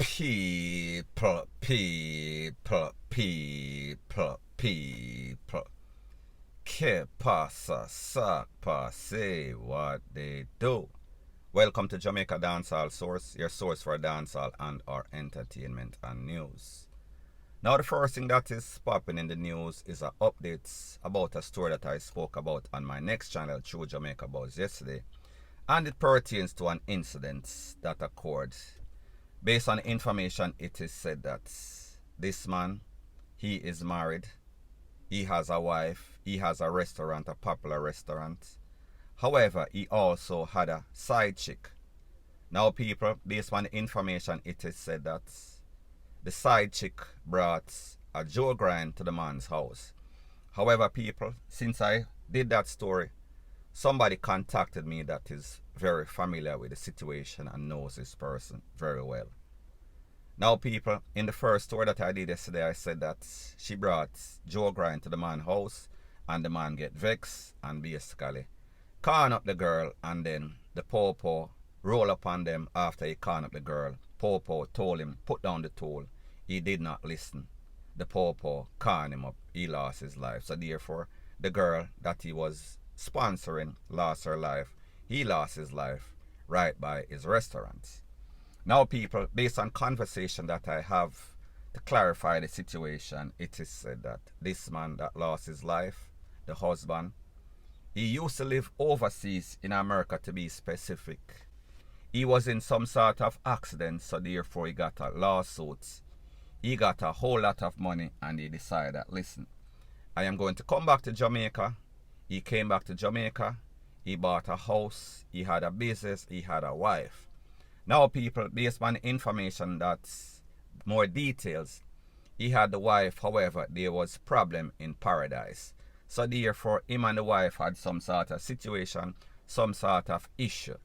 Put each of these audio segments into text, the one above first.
People. Que pasa, sac, say what they do. Welcome to Jamaica Dancehall Source, your source for dancehall and our entertainment and news. Now the first thing that is popping in the news is updates about a story that I spoke about on my next channel, True Jamaica Buzz, yesterday. And it pertains to an incident that occurred. Based on information, it is said that this man, he is married, he has a wife, he has a restaurant, a popular restaurant. However, he also had a side chick. Now people, based on information, it is said that the side chick brought a Joe grind to the man's house. However, people, since I did that story, somebody contacted me that is very familiar with the situation and knows this person very well. Now people, in the first story that I did yesterday, I said that she brought Joe grind to the man's house and the man get vexed and basically con up the girl, and then the popo roll up on them after he con up the girl. Popo told him put down the tool. He did not listen. The popo con him up. He lost his life. So therefore, the girl that he was sponsoring lost her life. He lost his life right by his restaurant. Now people, based on conversation that I have to clarify the situation, it is said that this man that lost his life, the husband, he used to live overseas in America, to be specific. He was in some sort of accident, so therefore he got a lawsuit. He got a whole lot of money and he decided that, listen, I am going to come back to Jamaica. He came back to Jamaica. He bought a house. He had a business. He had a wife. Now people, based on information that's more details, he had the wife, however, there was problem in paradise. So therefore, him and the wife had some sort of situation, some sort of issue.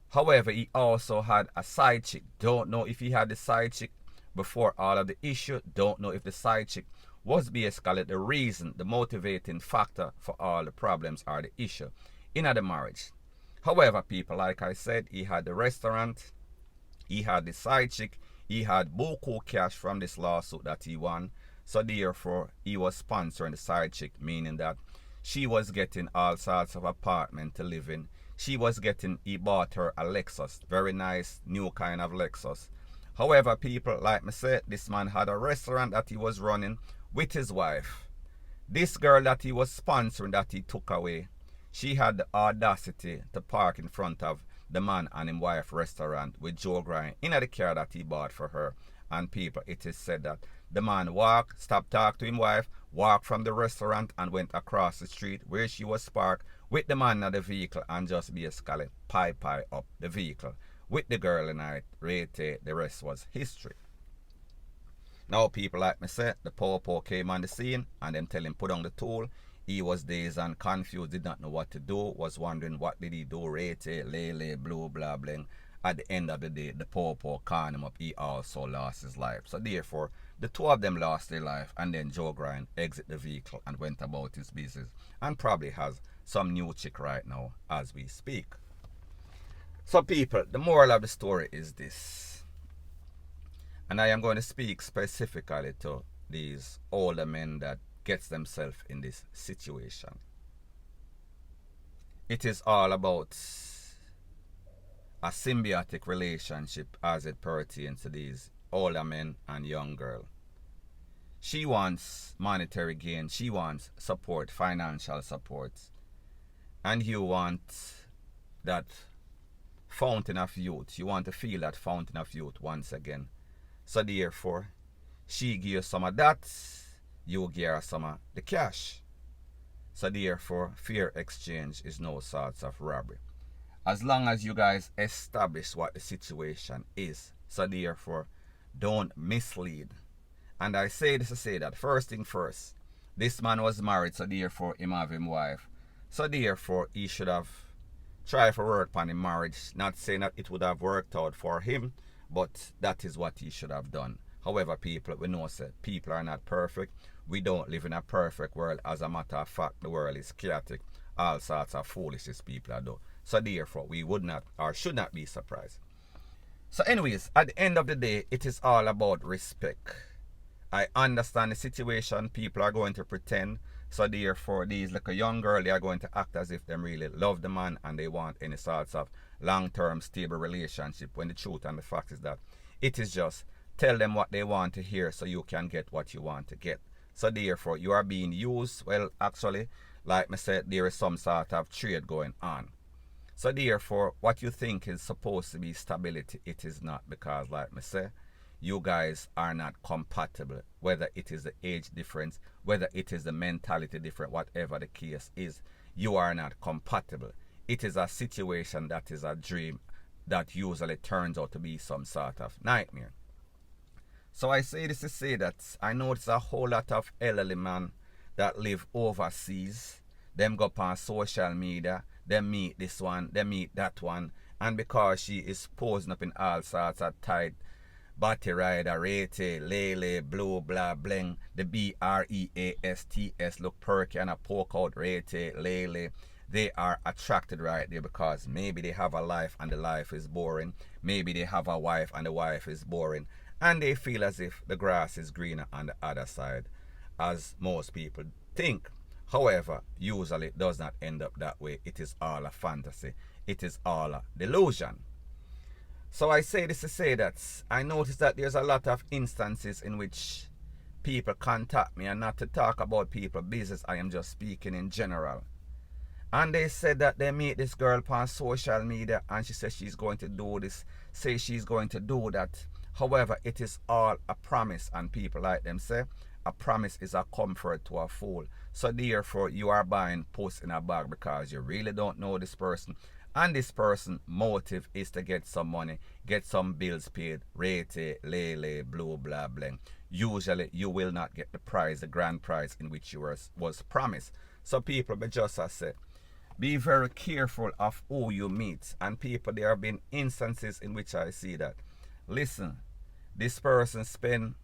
However, he also had a side chick. Don't know if he had the side chick before all of the issue. Don't know if the side chick was basically the reason, the motivating factor for all the problems or the issue in the marriage. However, people, like I said, he had the restaurant, he had the side chick, he had buku cash from this lawsuit that he won. So therefore, he was sponsoring the side chick, meaning that she was getting all sorts of apartment to live in. He bought her a Lexus, very nice, new kind of Lexus. However, people, like me said, this man had a restaurant that he was running with his wife. This girl that he was sponsoring, that he took away, she had the audacity to park in front of the man and his wife restaurant with Joe grind in the car that he bought for her. And people, it is said that the man stopped talk to his wife, walked from the restaurant and went across the street where she was parked with the man in the vehicle and just basically pie up the vehicle with the girl in it. The rest was history. Now people, like me said, the popo came on the scene and them tell him put on the tool. He was dazed and confused, did not know what to do, was wondering what did he do, lele, blue, blah, bling. At the end of the day, the popo con him up, he also lost his life. So therefore, the two of them lost their life, and then Joe grind exit the vehicle and went about his business and probably has some new chick right now as we speak. So people, the moral of the story is this, and I am going to speak specifically to these older men that gets themselves in this situation. It is all about a symbiotic relationship as it pertains to these older men and young girl. She wants monetary gain, she wants support, financial support, and you want that fountain of youth. You want to feel that fountain of youth once again. So therefore, she gives some of that, you give her some of the cash. So therefore, fair exchange is no sorts of robbery. As long as you guys establish what the situation is. So therefore, don't mislead. And I say this to say that, first thing first, this man was married, so therefore him have him wife. So therefore, he should have tried to work on his marriage. Not saying that it would have worked out for him, but that is what he should have done. However, people, we know that people are not perfect. We don't live in a perfect world. As a matter of fact, the world is chaotic. All sorts of foolishness people are doing. So therefore, we would not or should not be surprised. So anyways, at the end of the day, it is all about respect. I understand the situation. People are going to pretend. So therefore, these like a young girl, they are going to act as if they really love the man and they want any sorts of long-term stable relationship. When the truth and the fact is that it is just tell them what they want to hear so you can get what you want to get. So therefore, you are being used. Well, actually, like I said, there is some sort of trade going on. So therefore, what you think is supposed to be stability, it is not, because like I say, you guys are not compatible, whether it is the age difference, whether it is the mentality different, whatever the case is, you are not compatible. It is a situation that is a dream that usually turns out to be some sort of nightmare. So I say this to say that I notice a whole lot of elderly men that live overseas. Them go up on social media, them meet this one, them meet that one, and because she is posing up in all sorts of tight body rider, rate, lele, blue, blah, bling, the BREASTS look perky and a poke out, rate, lele. They are attracted right there because maybe they have a life and the life is boring. Maybe they have a wife and the wife is boring. And they feel as if the grass is greener on the other side, as most people think. However, usually it does not end up that way. It is all a fantasy. It is all a delusion. So I say this to say that I notice that there's a lot of instances in which people contact me, and not to talk about people business, I am just speaking in general. And they said that they meet this girl on social media and she says she's going to do this, say she's going to do that. However, it is all a promise, and people like them say, a promise is a comfort to a fool. So therefore, you are buying puss in a bag because you really don't know this person. And this person's motive is to get some money, get some bills paid, rate, lele, blue, blah, blah. Usually, you will not get the prize, the grand prize in which you was promised. So people, but just as say, be very careful of who you meet. And people, there have been instances in which I see that, listen, this person spent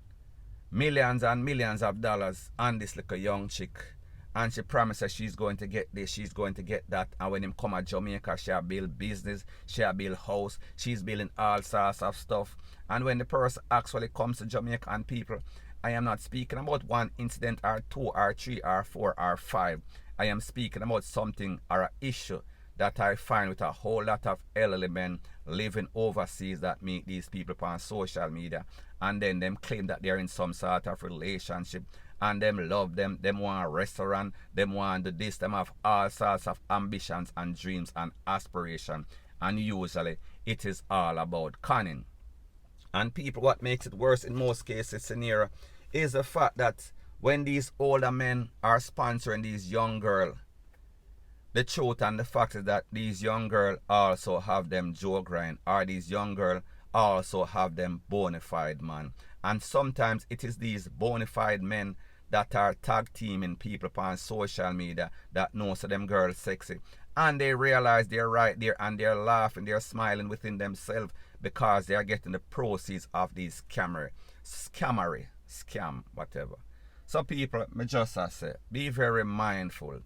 millions and millions of dollars on this little young chick, and she promises she's going to get this, she's going to get that, and when him come to Jamaica, she'll build business, she'll build house, she's building all sorts of stuff. And when the person actually comes to Jamaica, and people, I am not speaking about one incident or two or three or four or five. I am speaking about something or an issue that I find with a whole lot of elderly men living overseas that meet these people on social media, and then them claim that they're in some sort of relationship, and them love them want a restaurant, them want to do this, them have all sorts of ambitions and dreams and aspirations, and usually it is all about conning. And people, what makes it worse in most cases scenario is the fact that when these older men are sponsoring these young girls, the truth and the fact is that these young girls also have them Joe grind, or these young girls also have them bona fide man. And sometimes it is these bona fide men that are tag teaming people on social media that know so them girls sexy. And they realize they're right there and they're laughing, they're smiling within themselves because they are getting the proceeds of these scam, whatever. So people, me just say, be very mindful.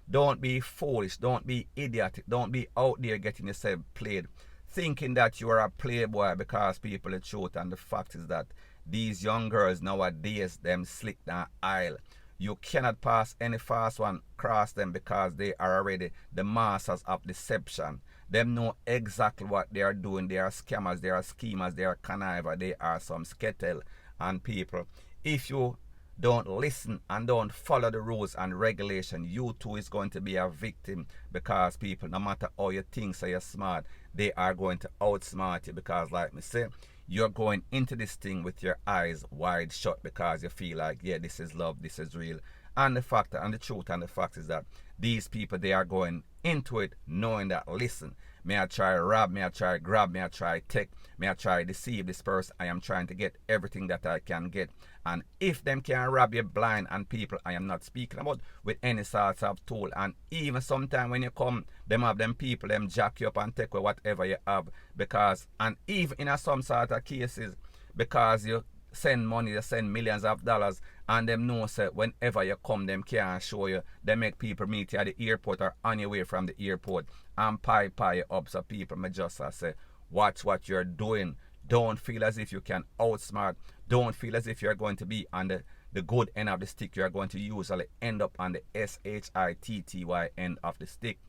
Don't be foolish, don't be idiotic, don't be out there getting yourself played, thinking that you are a playboy, because people, the truth and the fact is that these young girls nowadays, them slick down aisle. You cannot pass any fast one across them because they are already the masters of deception. Them know exactly what they are doing. They are scammers, they are schemers, they are connivers, they are some skettle. And people, if you don't listen and don't follow the rules and regulation, you too is going to be a victim, because people, no matter how you think so you're smart, they are going to outsmart you, because like me say, you're going into this thing with your eyes wide shut because you feel like, yeah, this is love, this is real. And the fact and the truth and the fact is that these people, they are going into it knowing that, listen, may I try rob, may I try grab, may I try take, may I try deceive this person, I am trying to get everything that I can get. And if them can rob you blind, and people, I am not speaking about with any sorts of tool. And even sometimes when you come, them have them people, them jack you up and take away whatever you have. Because, and even in some sort of cases, because you send money, you send millions of dollars, and them know say whenever you come, them can't show you. They make people meet you at the airport or on your way from the airport and pie you up. So people, me just say, watch what you're doing. Don't feel as if you can outsmart. Don't feel as if you're going to be on the good end of the stick. You're going to usually end up on the SHITTY end of the stick.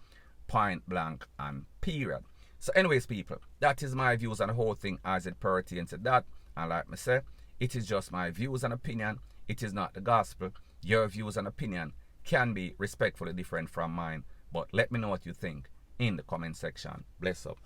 Point blank and period. So anyways, people, that is my views on the whole thing as it pertains to that. And like I said, it is just my views and opinion. It is not the gospel. Your views and opinion can be respectfully different from mine. But let me know what you think in the comment section. Bless up.